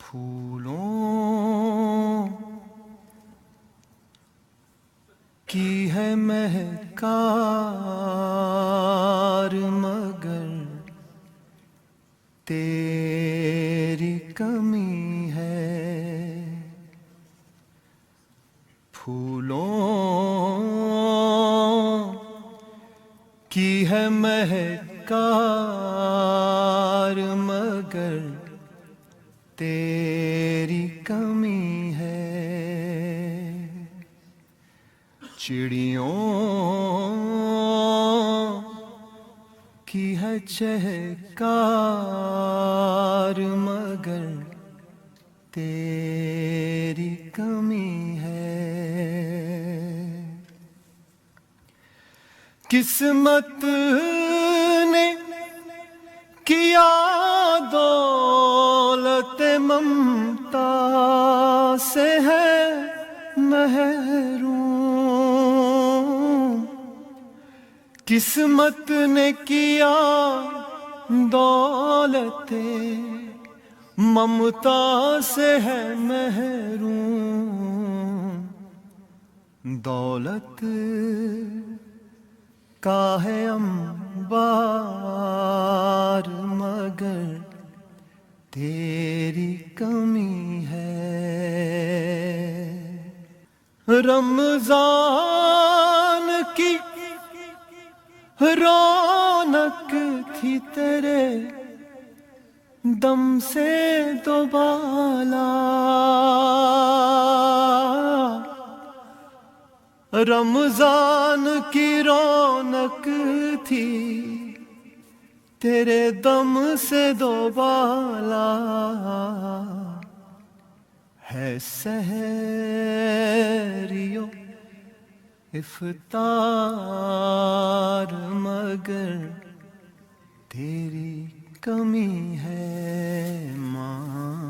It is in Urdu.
پھولوں کی ہے مہکار مگر تیری کمی ہے. پھولوں کی ہے مہکار مگر تیری کمی ہے. چڑیوں کی ہے چہکار مگر تیری کمی ہے. قسمت نے کیا دولت ممتا سے ہے محروم. قسمت نے کیا دولت ممتا سے ہے محروم. دولت کا ہے انبار مگر تیری کمی ہے. رمضان کی رونق تھی تیرے دم سے دوبالا. رمضان کی رونق تھی تیرے دم سے دوبالا. ہے سحریو افطار مگر تیری کمی ہے ماں.